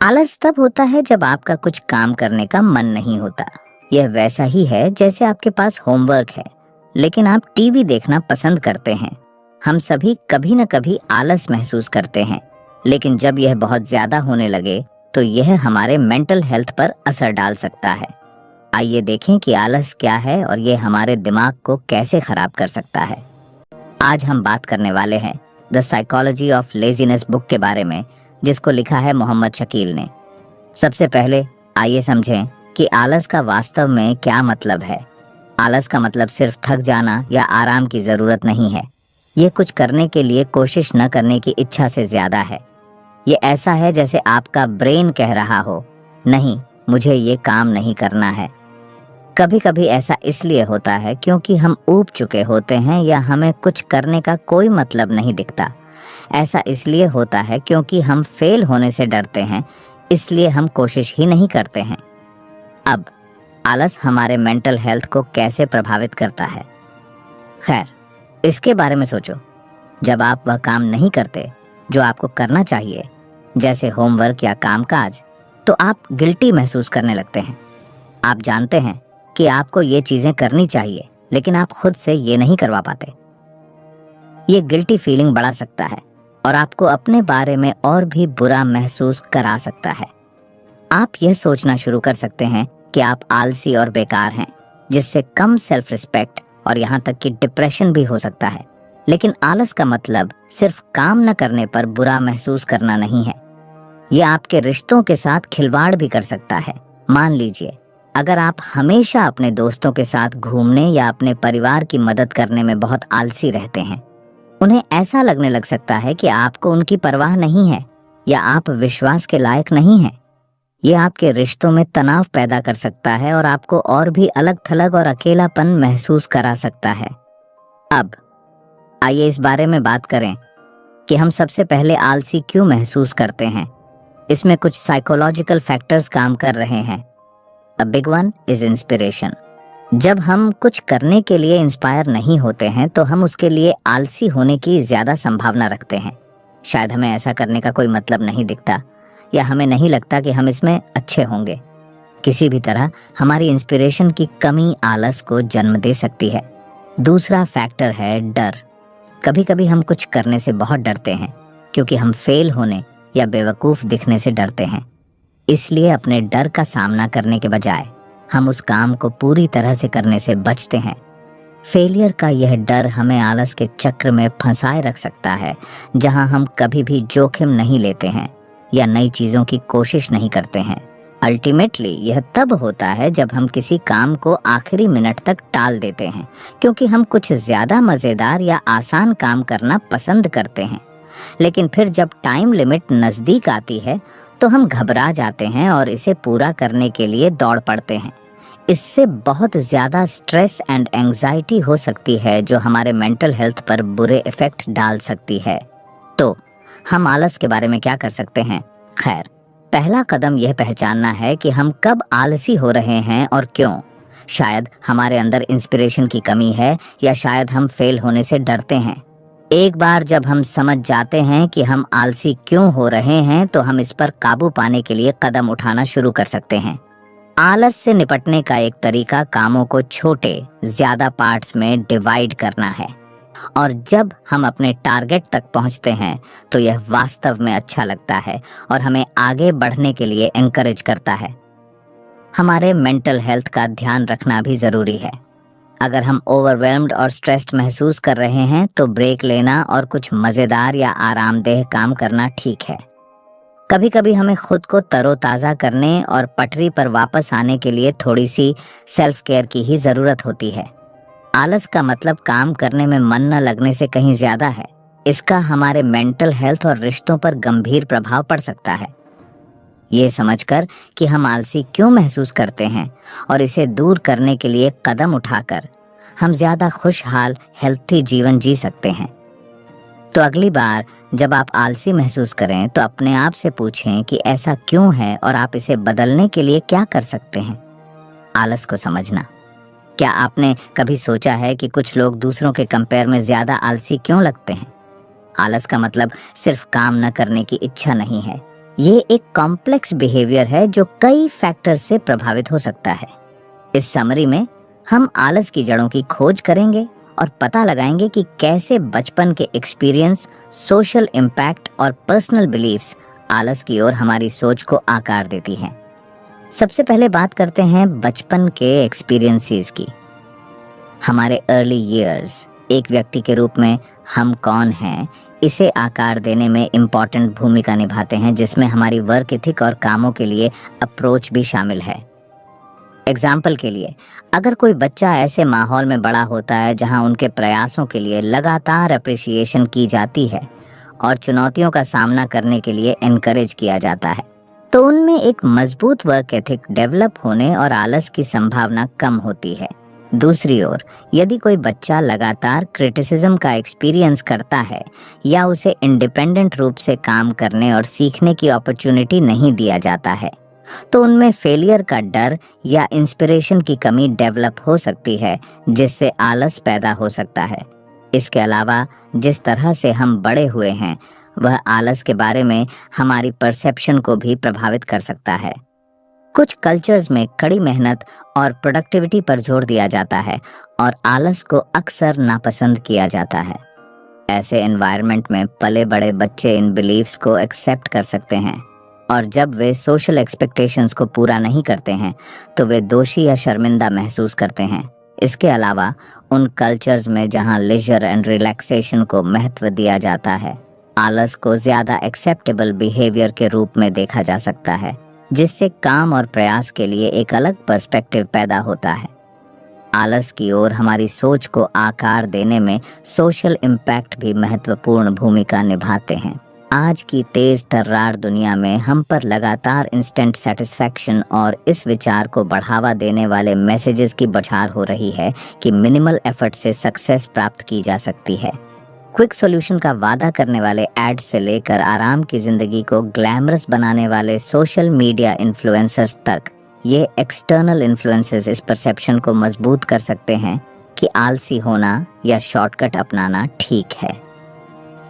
आलस तब होता है जब आपका कुछ काम करने का मन नहीं होता। यह वैसा ही है जैसे आपके पास होमवर्क है लेकिन आप टीवी देखना पसंद करते हैं। हम सभी कभी न कभी आलस महसूस करते हैं, लेकिन जब यह बहुत ज्यादा होने लगे तो यह हमारे मेंटल हेल्थ पर असर डाल सकता है। आइए देखें कि आलस क्या है और यह हमारे दिमाग को कैसे खराब कर सकता है। आज हम बात करने वाले हैं the psychology of laziness book के बारे में, जिसको लिखा है मोहम्मद शकील ने। सबसे पहले आइए समझें कि आलस का वास्तव में क्या मतलब है। आलस का मतलब सिर्फ थक जाना या आराम की ज़रूरत नहीं है। ये कुछ करने के लिए कोशिश न करने की इच्छा से ज़्यादा है। ये ऐसा है जैसे आपका ब्रेन कह रहा हो, नहीं मुझे ये काम नहीं करना है। कभी कभी ऐसा इसलिए होता है क्योंकि हम ऊब चुके होते हैं या हमें कुछ करने का कोई मतलब नहीं दिखता। ऐसा इसलिए होता है क्योंकि हम फेल होने से डरते हैं, इसलिए हम कोशिश ही नहीं करते हैं। अब आलस हमारे मेंटल हेल्थ को कैसे प्रभावित करता है? खैर, इसके बारे में सोचो। जब आप वह काम नहीं करते जो आपको करना चाहिए, जैसे होमवर्क या कामकाज, तो आप गिल्टी महसूस करने लगते हैं। आप जानते हैं कि आपको ये चीजें करनी चाहिए, लेकिन आप खुद से ये नहीं करवा पाते। ये गिल्टी फीलिंग बढ़ा सकता है और आपको अपने बारे में और भी बुरा महसूस करा सकता है। आप यह सोचना शुरू कर सकते हैं कि आप आलसी और बेकार हैं, जिससे कम सेल्फ रिस्पेक्ट और यहाँ तक कि डिप्रेशन भी हो सकता है। लेकिन आलस का मतलब सिर्फ काम न करने पर बुरा महसूस करना नहीं है। यह आपके रिश्तों के साथ खिलवाड़ भी कर सकता है। मान लीजिए, अगर आप हमेशा अपने दोस्तों के साथ घूमने या अपने परिवार की मदद करने में बहुत आलसी रहते हैं, उन्हें ऐसा लगने लग सकता है कि आपको उनकी परवाह नहीं है या आप विश्वास के लायक नहीं हैं। ये आपके रिश्तों में तनाव पैदा कर सकता है और आपको और भी अलग थलग और अकेलापन महसूस करा सकता है। अब आइए इस बारे में बात करें कि हम सबसे पहले आलसी क्यों महसूस करते हैं। इसमें कुछ साइकोलॉजिकल फैक्टर्स काम कर रहे हैं। A big one is inspiration। जब हम कुछ करने के लिए इंस्पायर नहीं होते हैं तो हम उसके लिए आलसी होने की ज़्यादा संभावना रखते हैं। शायद हमें ऐसा करने का कोई मतलब नहीं दिखता या हमें नहीं लगता कि हम इसमें अच्छे होंगे। किसी भी तरह हमारी इंस्पिरेशन की कमी आलस को जन्म दे सकती है। दूसरा फैक्टर है डर। कभी कभी हम कुछ करने से बहुत डरते हैं क्योंकि हम फेल होने या बेवकूफ़ दिखने से डरते हैं। इसलिए अपने डर का सामना करने के बजाय हम उस काम को पूरी तरह से करने से बचते हैं। फेलियर का यह डर हमें आलस के चक्र में फंसाए रख सकता है, जहां हम कभी भी जोखिम नहीं लेते हैं या नई चीज़ों की कोशिश नहीं करते हैं। अल्टीमेटली यह तब होता है जब हम किसी काम को आखिरी मिनट तक टाल देते हैं क्योंकि हम कुछ ज़्यादा मज़ेदार या आसान काम करना पसंद करते हैं। लेकिन फिर जब टाइम लिमिट नज़दीक आती है तो हम घबरा जाते हैं और इसे पूरा करने के लिए दौड़ पड़ते हैं। इससे बहुत ज़्यादा स्ट्रेस एंड एंग्जाइटी हो सकती है जो हमारे मेंटल हेल्थ पर बुरे इफ़ेक्ट डाल सकती है। तो हम आलस के बारे में क्या कर सकते हैं? खैर, पहला कदम यह पहचानना है कि हम कब आलसी हो रहे हैं और क्यों। शायद हमारे अंदर इंस्पिरेशन की कमी है या शायद हम फेल होने से डरते हैं। एक बार जब हम समझ जाते हैं कि हम आलसी क्यों हो रहे हैं तो हम इस पर काबू पाने के लिए कदम उठाना शुरू कर सकते हैं। आलस से निपटने का एक तरीका कामों को छोटे, ज्यादा पार्ट्स में डिवाइड करना है और जब हम अपने टारगेट तक पहुंचते हैं तो यह वास्तव में अच्छा लगता है और हमें आगे बढ़ने के लिए एनकरेज करता है। हमारे मेंटल हेल्थ का ध्यान रखना भी ज़रूरी है। अगर हम ओवरवेल्म्ड और स्ट्रेस्ड महसूस कर रहे हैं तो ब्रेक लेना और कुछ मज़ेदार या आरामदेह काम करना ठीक है। कभी कभी हमें खुद को तरोताज़ा करने और पटरी पर वापस आने के लिए थोड़ी सी सेल्फ केयर की ही ज़रूरत होती है। आलस का मतलब काम करने में मन न लगने से कहीं ज़्यादा है। इसका हमारे मेंटल हेल्थ और रिश्तों पर गंभीर प्रभाव पड़ सकता है। ये समझकर कि हम आलसी क्यों महसूस करते हैं और इसे दूर करने के लिए कदम उठाकर हम ज़्यादा खुशहाल, हेल्थी जीवन जी सकते हैं। तो अगली बार जब आप आलसी महसूस करें तो अपने आप से पूछें कि ऐसा क्यों है और आप इसे बदलने के लिए क्या कर सकते हैं। आलस को समझना। क्या आपने कभी सोचा है कि कुछ लोग दूसरों के कंपेयर में ज़्यादा आलसी क्यों लगते हैं? आलस का मतलब सिर्फ काम न करने की इच्छा नहीं है, ये एक कॉम्प्लेक्स बिहेवियर है जो कई फैक्टर से प्रभावित हो सकता है। इस समरी में हम आलस की जड़ों की खोज करेंगे और पता लगाएंगे कि कैसे बचपन के एक्सपीरियंस, सोशल इम्पैक्ट और पर्सनल बिलीफ्स आलस की ओर हमारी सोच को आकार देती हैं। सबसे पहले बात करते हैं बचपन के एक्सपीरियंसेस की। हमारे अर्ली ईयर्स एक व्यक्ति के रूप में हम कौन हैं, इसे आकार देने में इम्पॉर्टेंट भूमिका निभाते हैं, जिसमें हमारी वर्क एथिक और कामों के लिए अप्रोच भी शामिल है। एग्जाम्पल के लिए, अगर कोई बच्चा ऐसे माहौल में बड़ा होता है जहां उनके प्रयासों के लिए लगातार अप्रिसिएशन की जाती है और चुनौतियों का सामना करने के लिए एनकरेज किया जाता है, तो उनमें एक मजबूत वर्क एथिक डेवलप होने और आलस की संभावना कम होती है। दूसरी ओर, यदि कोई बच्चा लगातार क्रिटिसिज्म का एक्सपीरियंस करता है या उसे इंडिपेंडेंट रूप से काम करने और सीखने की अपॉर्चुनिटी नहीं दिया जाता है, तो उनमें फेलियर का डर या इंस्पिरेशन की कमी डेवलप हो सकती है, जिससे आलस पैदा हो सकता है। इसके अलावा जिस तरह से हम बड़े हुए हैं, वह आलस के बारे में हमारी परसेप्शन को भी प्रभावित कर सकता है। कुछ कल्चर्स में कड़ी मेहनत और प्रोडक्टिविटी पर जोर दिया जाता है और आलस को अक्सर नापसंद किया जाता है। ऐसे एनवायरनमेंट में पले बड़े बच्चे इन बिलीफ्स को एक्सेप्ट कर सकते हैं और जब वे सोशल एक्सपेक्टेशंस को पूरा नहीं करते हैं तो वे दोषी या शर्मिंदा महसूस करते हैं। इसके अलावा उन कल्चर्स में जहां लेजर एंड रिलैक्सेशन को महत्व दिया जाता है, आलस को ज्यादा एक्सेप्टेबल बिहेवियर के रूप में देखा जा सकता है, जिससे काम और प्रयास के लिए एक अलग पर्सपेक्टिव पैदा होता है। आलस की ओर हमारी सोच को आकार देने में सोशल इम्पैक्ट भी महत्वपूर्ण भूमिका निभाते हैं। आज की तेज तर्रार दुनिया में हम पर लगातार इंस्टेंट सेटिस्फैक्शन और इस विचार को बढ़ावा देने वाले मैसेजेस की बौछार हो रही है कि मिनिमल एफर्ट से सक्सेस प्राप्त की जा सकती है। क्विक सॉल्यूशन का वादा करने वाले एड्स से लेकर आराम की जिंदगी को ग्लैमरस बनाने वाले सोशल मीडिया इन्फ्लुएंसर्स तक, ये एक्सटर्नल इन्फ्लुएंसेस इस परसेप्शन को मजबूत कर सकते हैं कि आलसी होना या शॉर्टकट अपनाना ठीक है।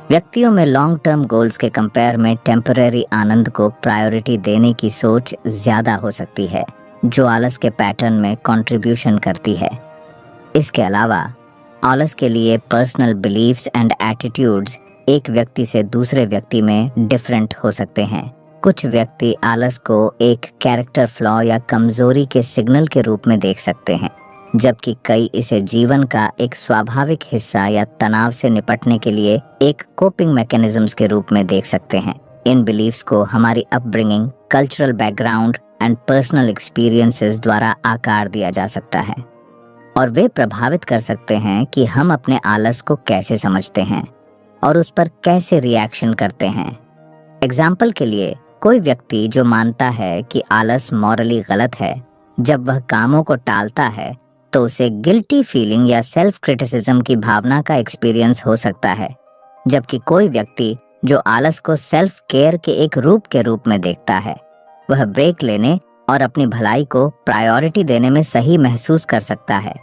व्यक्तियों में लॉन्ग टर्म गोल्स के कंपेयर में टेम्पररी आनंद को प्रायोरिटी देने की सोच ज्यादा हो सकती है, जो आलस के पैटर्न में कंट्रीब्यूशन करती है। इसके अलावा आलस के लिए पर्सनल बिलीफ्स एंड एटीट्यूड्स एक व्यक्ति से दूसरे व्यक्ति में डिफरेंट हो सकते हैं। कुछ व्यक्ति आलस को एक कैरेक्टर फ्लॉ या कमजोरी के सिग्नल के रूप में देख सकते हैं, जबकि कई इसे जीवन का एक स्वाभाविक हिस्सा या तनाव से निपटने के लिए एक कोपिंग मैकेनिज्म्स के रूप में देख सकते हैं। इन बिलीफ्स को हमारी upbringing, cultural background and personal experiences द्वारा आकार दिया जा सकता है और वे प्रभावित कर सकते हैं कि हम अपने आलस को कैसे समझते हैं और उस पर कैसे रिएक्शन करते हैं। एग्जाम्पल के लिए, कोई व्यक्ति जो मानता है कि आलस मॉरली गलत है, जब वह कामों को टालता है तो उसे गिल्टी फीलिंग या सेल्फ क्रिटिसिज्म की भावना का एक्सपीरियंस हो सकता है, जबकि कोई व्यक्ति जो आलस को सेल्फ केयर के एक रूप में देखता है, वह ब्रेक लेने और अपनी भलाई को प्रायोरिटी देने में सही महसूस कर सकता है।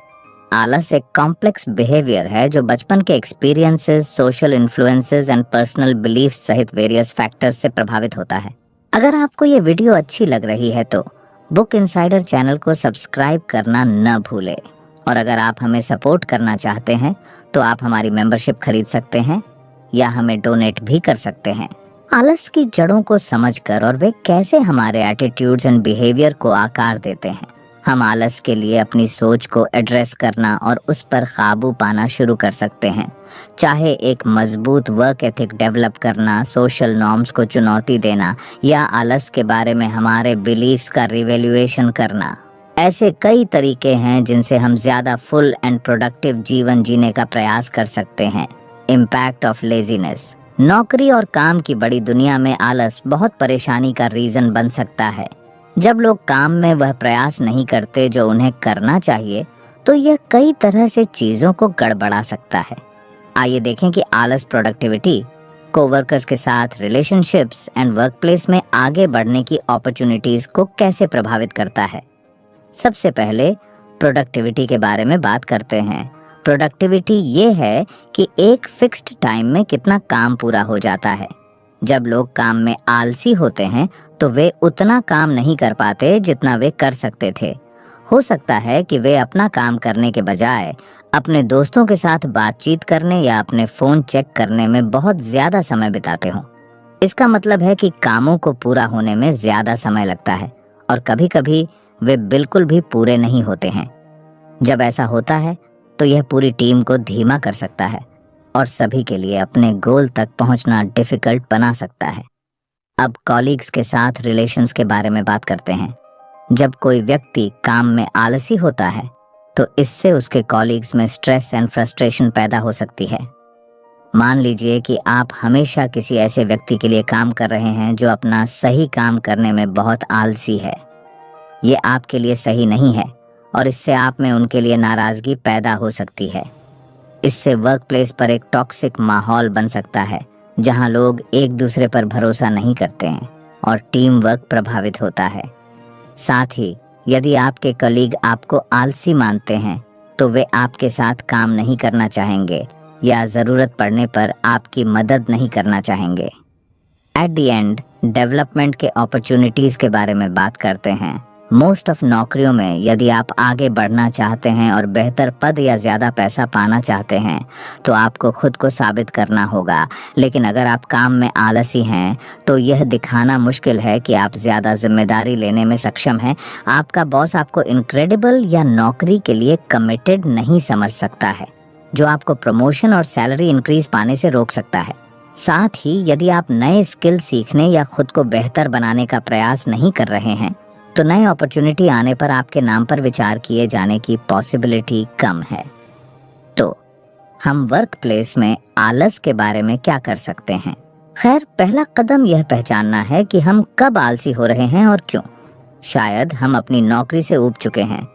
आलस एक कॉम्प्लेक्स बिहेवियर है जो बचपन के experiences, social influences and personal beliefs सहित वेरियस फैक्टर्स से प्रभावित होता है। अगर आपको ये वीडियो अच्छी लग रही है तो बुक इनसाइडर चैनल को सब्सक्राइब करना न भूलें, और अगर आप हमें सपोर्ट करना चाहते हैं तो आप हमारी मेंबरशिप खरीद सकते हैं या हमें डोनेट भी कर सकते हैं। आलस की जड़ों को समझकर और वे कैसे हमारे एटीट्यूड्स एंड बिहेवियर को आकार देते हैं, हम आलस के लिए अपनी सोच को एड्रेस करना और उस पर काबू पाना शुरू कर सकते हैं। चाहे एक मजबूत वर्क एथिक डेवलप करना, सोशल नॉर्म्स को चुनौती देना या आलस के बारे में हमारे बिलीफ्स का रिवैल्यूएशन करना, ऐसे कई तरीके हैं जिनसे हम ज्यादा फुल एंड प्रोडक्टिव जीवन जीने का प्रयास कर सकते हैं। Impact of laziness. नौकरी और काम की बड़ी दुनिया में आलस बहुत परेशानी का रीजन बन सकता है। जब लोग काम में वह प्रयास नहीं करते जो उन्हें करना चाहिए, तो यह कई तरह से चीजों को गड़बड़ा सकता है। आइए देखें कि आलस प्रोडक्टिविटी, कोवर्कर्स के साथ रिलेशनशिप्स एंड वर्कप्लेस में आगे बढ़ने की अपॉर्चुनिटीज को कैसे प्रभावित करता है। सबसे पहले प्रोडक्टिविटी के बारे में बात करते हैं। प्रोडक्टिविटी ये है कि एक फिक्स्ड टाइम में कितना काम पूरा हो जाता है। जब लोग काम में आलसी होते हैं तो वे उतना काम नहीं कर पाते जितना वे कर सकते थे। हो सकता है कि वे अपना काम करने के बजाय अपने दोस्तों के साथ बातचीत करने या अपने फोन चेक करने में बहुत ज्यादा समय बिताते हों। इसका मतलब है कि कामों को पूरा होने में ज्यादा समय लगता है और कभी-कभी वे बिल्कुल भी पूरे नहीं होते हैं। जब ऐसा होता है तो यह पूरी टीम को धीमा कर सकता है और सभी के लिए अपने गोल तक पहुंचना डिफिकल्ट बना सकता है। अब कॉलीग्स के साथ रिलेशंस के बारे में बात करते हैं। जब कोई व्यक्ति काम में आलसी होता है तो इससे उसके कॉलीग्स में स्ट्रेस एंड फ्रस्ट्रेशन पैदा हो सकती है। मान लीजिए कि आप हमेशा किसी ऐसे व्यक्ति के लिए काम कर रहे हैं जो अपना सही काम करने में बहुत आलसी है। ये आपके लिए सही नहीं है और इससे आप में उनके लिए नाराजगी पैदा हो सकती है। इससे वर्क प्लेस पर एक टॉक्सिक माहौल बन सकता है जहां लोग एक दूसरे पर भरोसा नहीं करते हैं और टीम वर्क प्रभावित होता है। साथ ही यदि आपके कलीग आपको आलसी मानते हैं तो वे आपके साथ काम नहीं करना चाहेंगे या ज़रूरत पड़ने पर आपकी मदद नहीं करना चाहेंगे। एट द एंड डेवलपमेंट के अपॉर्चुनिटीज़ के बारे में बात करते हैं। मोस्ट ऑफ नौकरियों में यदि आप आगे बढ़ना चाहते हैं और बेहतर पद या ज़्यादा पैसा पाना चाहते हैं तो आपको खुद को साबित करना होगा। लेकिन अगर आप काम में आलसी हैं तो यह दिखाना मुश्किल है कि आप ज़्यादा जिम्मेदारी लेने में सक्षम हैं। आपका बॉस आपको इनक्रेडिबल या नौकरी के लिए कमिटेड नहीं समझ सकता है, जो आपको प्रमोशन और सैलरी इंक्रीज पाने से रोक सकता है। साथ ही यदि आप नए स्किल सीखने या खुद को बेहतर बनाने का प्रयास नहीं कर रहे हैं तो नए अपॉर्चुनिटी आने पर आपके नाम पर विचार किए जाने की पॉसिबिलिटी कम है। तो हम वर्क प्लेस में आलस के बारे में क्या कर सकते हैं? खैर, पहला कदम यह पहचानना है कि हम कब आलसी हो रहे हैं और क्यों। शायद हम अपनी नौकरी से ऊब चुके हैं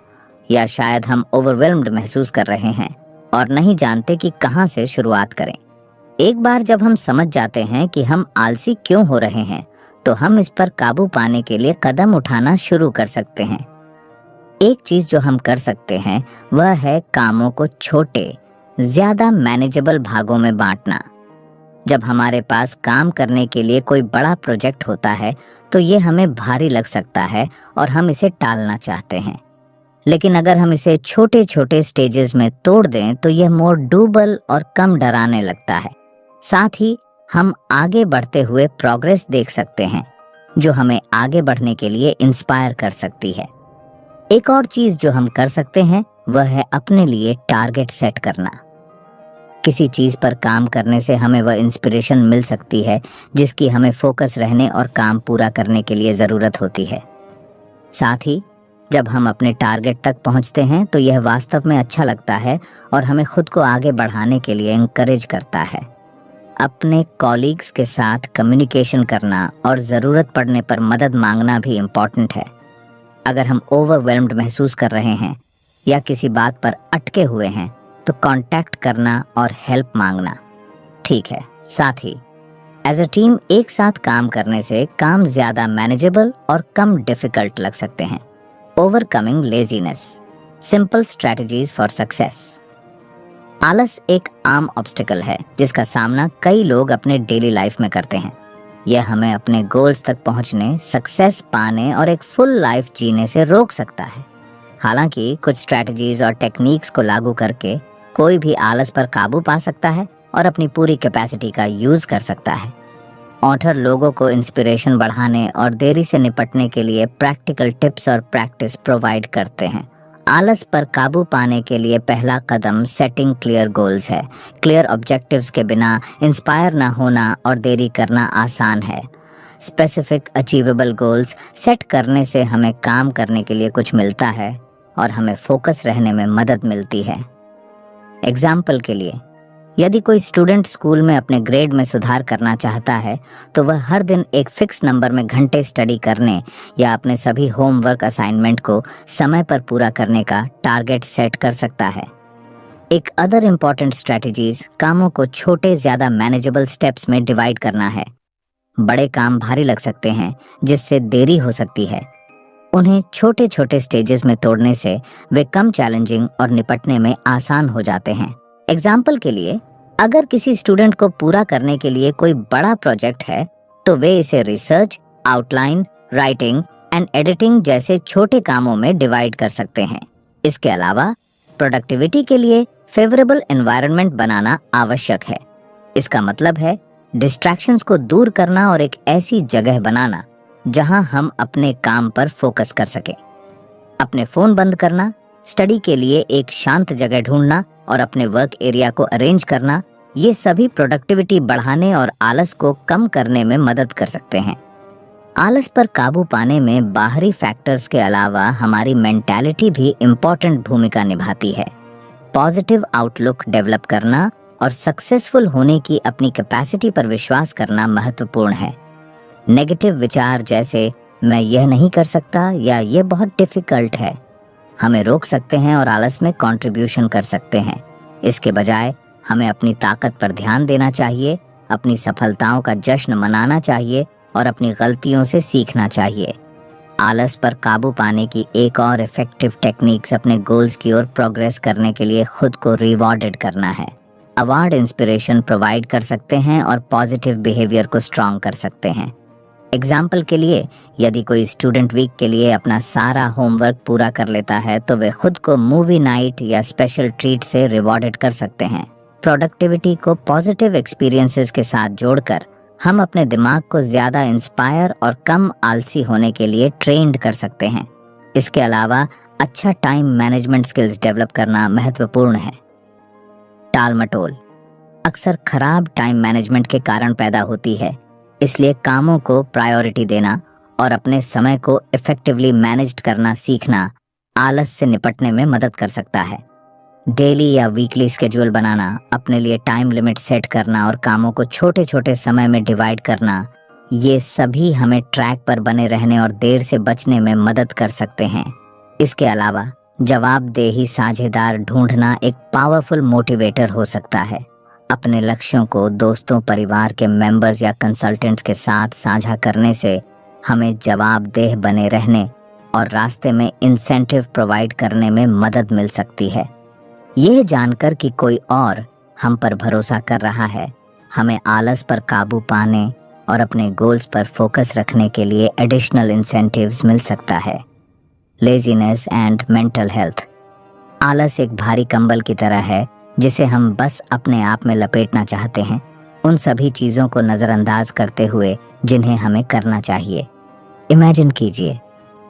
या शायद हम ओवरवेल्म्ड महसूस कर रहे हैं और नहीं जानते कि कहां से शुरुआत करें। एक बार जब हम समझ जाते हैं कि हम आलसी क्यों हो रहे हैं तो हम इस पर काबू पाने के लिए कदम उठाना शुरू कर सकते हैं। एक चीज जो हम कर सकते हैं वह है कामों को छोटे, ज्यादा मैनेजेबल भागों में बांटना। जब हमारे पास काम करने के लिए कोई बड़ा प्रोजेक्ट होता है तो ये हमें भारी लग सकता है और हम इसे टालना चाहते हैं। लेकिन अगर हम इसे छोटे छोटे स्टेजेस में तोड़ दें तो यह मोर डूबल और कम डराने लगता है। साथ ही हम आगे बढ़ते हुए प्रोग्रेस देख सकते हैं जो हमें आगे बढ़ने के लिए इंस्पायर कर सकती है। एक और चीज जो हम कर सकते हैं वह है अपने लिए टारगेट सेट करना। किसी चीज पर काम करने से हमें वह इंस्पिरेशन मिल सकती है जिसकी हमें फोकस रहने और काम पूरा करने के लिए ज़रूरत होती है। साथ ही जब हम अपने टारगेट तक पहुंचते हैं तो यह वास्तव में अच्छा लगता है और हमें खुद को आगे बढ़ाने के लिए इंकरेज करता है। अपने कॉलीग्स के साथ कम्युनिकेशन करना और ज़रूरत पड़ने पर मदद मांगना भी इम्पॉर्टेंट है। अगर हम ओवरवेल्म्ड महसूस कर रहे हैं या किसी बात पर अटके हुए हैं तो कांटेक्ट करना और हेल्प मांगना ठीक है। साथ ही एज अ टीम एक साथ काम करने से काम ज़्यादा मैनेजेबल और कम डिफिकल्ट लग सकते हैं। Overcoming laziness, simple strategies for success. आलस एक आम ऑब्स्टिकल है जिसका सामना कई लोग अपने डेली लाइफ में करते हैं। यह हमें अपने गोल्स तक पहुंचने, सक्सेस पाने और एक फुल लाइफ जीने से रोक सकता है। हालांकि कुछ स्ट्रेटजीज और टेक्निक्स को लागू करके कोई भी आलस पर काबू पा सकता है और अपनी पूरी कैपेसिटी का यूज कर सकता है। ऑथर लोगों को इंस्पिरेशन बढ़ाने और देरी से निपटने के लिए प्रैक्टिकल टिप्स और प्रैक्टिस प्रोवाइड करते हैं। आलस पर काबू पाने के लिए पहला कदम सेटिंग क्लियर गोल्स है। क्लियर ऑब्जेक्टिव्स के बिना इंस्पायर ना होना और देरी करना आसान है। स्पेसिफिक अचीवेबल गोल्स सेट करने से हमें काम करने के लिए कुछ मिलता है और हमें फोकस रहने में मदद मिलती है। एग्जाम्पल के लिए, यदि कोई स्टूडेंट स्कूल में अपने ग्रेड में सुधार करना चाहता है तो वह हर दिन एक फिक्स नंबर में घंटे स्टडी करने या अपने सभी होमवर्क असाइनमेंट को समय पर पूरा करने का टारगेट सेट कर सकता है। एक अदर इम्पॉर्टेंट स्ट्रेटजीज कामों को छोटे ज़्यादा मैनेजेबल स्टेप्स में डिवाइड करना है। बड़े काम भारी लग सकते हैं जिससे देरी हो सकती है। उन्हें छोटे छोटे स्टेजेस में तोड़ने से वे कम चैलेंजिंग और निपटने में आसान हो जाते हैं। एग्जाम्पल के लिए, अगर किसी स्टूडेंट को पूरा करने के लिए कोई बड़ा प्रोजेक्ट है तो वे इसे research, outline, writing and editing जैसे छोटे कामों में डिवाइड कर सकते हैं। इसके अलावा प्रोडक्टिविटी के लिए फेवरेबल एनवायरनमेंट बनाना आवश्यक है। इसका मतलब है डिस्ट्रैक्शंस को दूर करना और एक ऐसी जगह बनाना जहां हम अपने काम पर फोकस कर सकें। अपने फोन बंद करना, स्टडी के लिए एक शांत जगह ढूंढना और अपने वर्क एरिया को अरेंज करना, ये सभी प्रोडक्टिविटी बढ़ाने और आलस को कम करने में मदद कर सकते हैं। आलस पर काबू पाने में बाहरी फैक्टर्स के अलावा हमारी मेंटालिटी भी इम्पोर्टेंट भूमिका निभाती है। पॉजिटिव आउटलुक डेवलप करना और सक्सेसफुल होने की अपनी कैपेसिटी पर विश्वास करना महत्वपूर्ण है। नेगेटिव विचार जैसे मैं यह नहीं कर सकता या यह बहुत डिफिकल्ट है हमें रोक सकते हैं और आलस में कंट्रीब्यूशन कर सकते हैं। इसके बजाय हमें अपनी ताकत पर ध्यान देना चाहिए, अपनी सफलताओं का जश्न मनाना चाहिए और अपनी गलतियों से सीखना चाहिए। आलस पर काबू पाने की एक और इफेक्टिव टेक्निक्स अपने गोल्स की ओर प्रोग्रेस करने के लिए खुद को रिवॉर्डेड करना है। अवार्ड इंस्पिरेशन प्रोवाइड कर सकते हैं और पॉजिटिव बिहेवियर को स्ट्रॉन्ग कर सकते हैं। एग्जाम्पल के लिए, यदि कोई स्टूडेंट वीक के लिए अपना सारा होमवर्क पूरा कर लेता है तो वे खुद को मूवी नाइट या स्पेशल ट्रीट से रिवॉर्डेड कर सकते हैं। प्रोडक्टिविटी को पॉजिटिव एक्सपीरियंसेस के साथ जोड़कर हम अपने दिमाग को ज़्यादा इंस्पायर और कम आलसी होने के लिए ट्रेंड कर सकते हैं। इसके अलावा अच्छा टाइम मैनेजमेंट स्किल्स डेवलप करना महत्वपूर्ण है। टाल मटोल अक्सर खराब टाइम मैनेजमेंट के कारण पैदा होती है, इसलिए कामों को प्रायोरिटी देना और अपने समय को इफेक्टिवली मैनेज करना सीखना आलस से निपटने में मदद कर सकता है। डेली या वीकली स्केड्यूल बनाना, अपने लिए टाइम लिमिट सेट करना और कामों को छोटे छोटे समय में डिवाइड करना, ये सभी हमें ट्रैक पर बने रहने और देर से बचने में मदद कर सकते हैं। इसके अलावा जवाबदेही साझेदार ढूंढना एक पावरफुल मोटिवेटर हो सकता है। अपने लक्ष्यों को दोस्तों, परिवार के मेंबर्स या कंसल्टेंट्स के साथ साझा करने से हमें जवाबदेह बने रहने और रास्ते में इंसेंटिव प्रोवाइड करने में मदद मिल सकती है। यह जानकर कि कोई और हम पर भरोसा कर रहा है, हमें आलस पर काबू पाने और अपने गोल्स पर फोकस रखने के लिए एडिशनल इंसेंटिव्स मिल सकता है। लेजीनेस एंड मेंटल हेल्थ आलस एक भारी कंबल की तरह है जिसे हम बस अपने आप में लपेटना चाहते हैं, उन सभी चीज़ों को नज़रअंदाज करते हुए जिन्हें हमें करना चाहिए। इमेजिन कीजिए,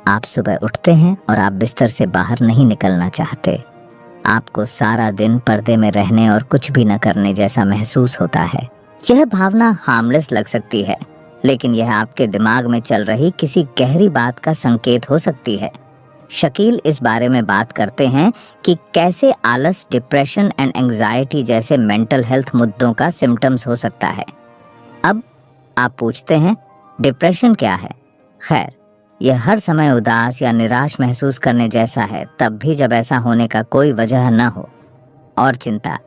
आप सुबह उठते हैं और आप बिस्तर से बाहर नहीं निकलना चाहते। आपको सारा दिन पर्दे में रहने और कुछ भी न करने जैसा महसूस होता है। यह भावना हार्मलेस लग सकती है, लेकिन यह आपके दिमाग में चल रही किसी गहरी बात का संकेत हो सकती है। शकील इस बारे में बात करते हैं कि कैसे आलस डिप्रेशन एंड एंजाइटी जैसे मेंटल हेल्थ मुद्दों का सिम्टम्स हो सकता है। अब आप पूछते हैं, डिप्रेशन क्या है? खैर, यह हर समय उदास या निराश महसूस करने जैसा है, तब भी जब ऐसा होने का कोई वजह न हो। और चिंता,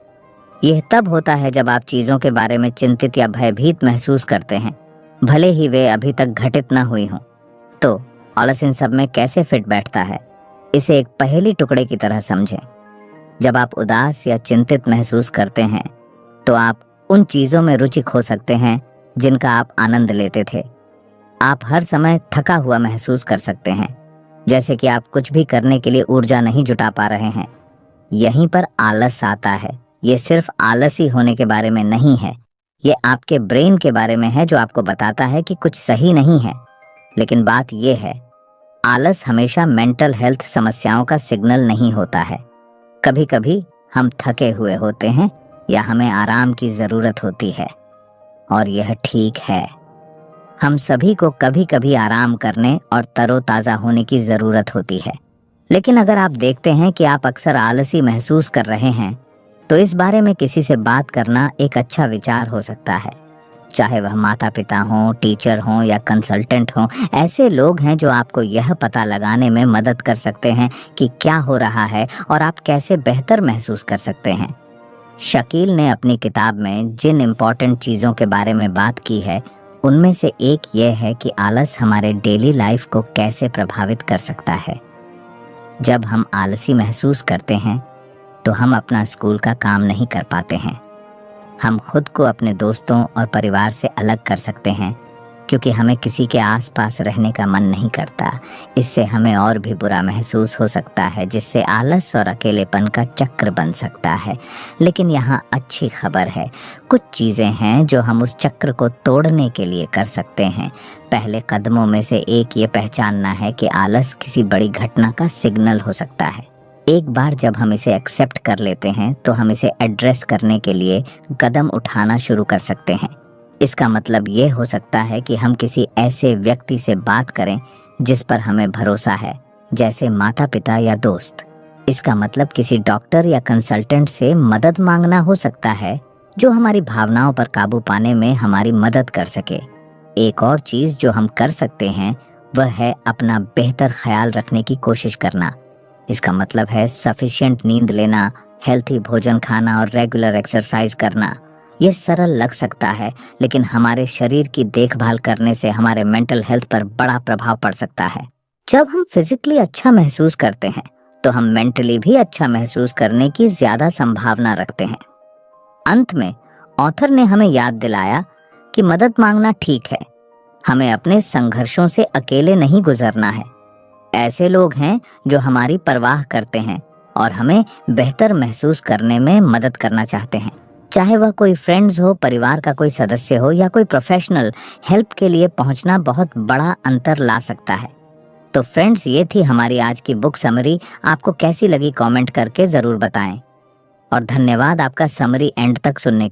यह तब होता है जब आप चीज़ों के बारे में चिंतित या भयभीत महसूस करते हैं, भले ही वे अभी तक घटित न हुई हों। तो आलस इन सब में कैसे फिट बैठता है? इसे एक पहेली टुकड़े की तरह समझें। जब आप उदास या चिंतित महसूस करते हैं तो आप उन चीज़ों में रुचि खो सकते हैं जिनका आप आनंद लेते थे। आप हर समय थका हुआ महसूस कर सकते हैं, जैसे कि आप कुछ भी करने के लिए ऊर्जा नहीं जुटा पा रहे हैं। यहीं पर आलस आता है। ये सिर्फ आलसी होने के बारे में नहीं है, ये आपके ब्रेन के बारे में है जो आपको बताता है कि कुछ सही नहीं है। लेकिन बात यह है, आलस हमेशा मेंटल हेल्थ समस्याओं का सिग्नल नहीं होता है। कभी कभी हम थके हुए होते हैं या हमें आराम की ज़रूरत होती है, और यह ठीक है। हम सभी को कभी कभी आराम करने और तरोताज़ा होने की ज़रूरत होती है। लेकिन अगर आप देखते हैं कि आप अक्सर आलसी महसूस कर रहे हैं, तो इस बारे में किसी से बात करना एक अच्छा विचार हो सकता है। चाहे वह माता पिता हों, टीचर हों या कंसल्टेंट हों, ऐसे लोग हैं जो आपको यह पता लगाने में मदद कर सकते हैं कि क्या हो रहा है और आप कैसे बेहतर महसूस कर सकते हैं। शकील ने अपनी किताब में जिन इम्पॉर्टेंट चीज़ों के बारे में बात की है, उनमें से एक यह है कि आलस हमारे डेली लाइफ को कैसे प्रभावित कर सकता है। जब हम आलसी महसूस करते हैं तो हम अपना स्कूल का काम नहीं कर पाते हैं। हम खुद को अपने दोस्तों और परिवार से अलग कर सकते हैं, क्योंकि हमें किसी के आसपास रहने का मन नहीं करता। इससे हमें और भी बुरा महसूस हो सकता है, जिससे आलस और अकेलेपन का चक्र बन सकता है। लेकिन यहाँ अच्छी खबर है, कुछ चीज़ें हैं जो हम उस चक्र को तोड़ने के लिए कर सकते हैं। पहले कदमों में से एक ये पहचानना है कि आलस किसी बड़ी घटना का सिग्नल हो सकता है। एक बार जब हम इसे एक्सेप्ट कर लेते हैं तो हम इसे एड्रेस करने के लिए कदम उठाना शुरू कर सकते हैं। इसका मतलब ये हो सकता है कि हम किसी ऐसे व्यक्ति से बात करें जिस पर हमें भरोसा है, जैसे माता पिता या दोस्त। इसका मतलब किसी डॉक्टर या कंसल्टेंट से मदद मांगना हो सकता है जो हमारी भावनाओं पर काबू पाने में हमारी मदद कर सके। एक और चीज़ जो हम कर सकते हैं वह है अपना बेहतर ख्याल रखने की कोशिश करना। इसका मतलब है सफिशिएंट नींद लेना, हेल्थी भोजन खाना और रेगुलर एक्सरसाइज करना। ये सरल लग सकता है, लेकिन हमारे शरीर की देखभाल करने से हमारे मेंटल हेल्थ पर बड़ा प्रभाव पड़ सकता है। जब हम फिजिकली अच्छा महसूस करते हैं तो हम मेंटली भी अच्छा महसूस करने की ज्यादा संभावना रखते हैं। अंत में ऑथर ने हमें याद दिलाया कि मदद मांगना ठीक है, हमें अपने संघर्षों से अकेले नहीं गुजरना है। ऐसे लोग हैं जो हमारी परवाह करते हैं और हमें बेहतर महसूस करने में मदद करना चाहते हैं। चाहे वह कोई फ्रेंड्स हो, परिवार का कोई सदस्य हो या कोई प्रोफेशनल, हेल्प के लिए पहुंचना बहुत बड़ा अंतर ला सकता है। तो फ्रेंड्स, ये थी हमारी आज की बुक समरी। आपको कैसी लगी कमेंट करके ज़रूर बताएं। और धन्यवाद आपका समरी एंड तक सुनने के लिए।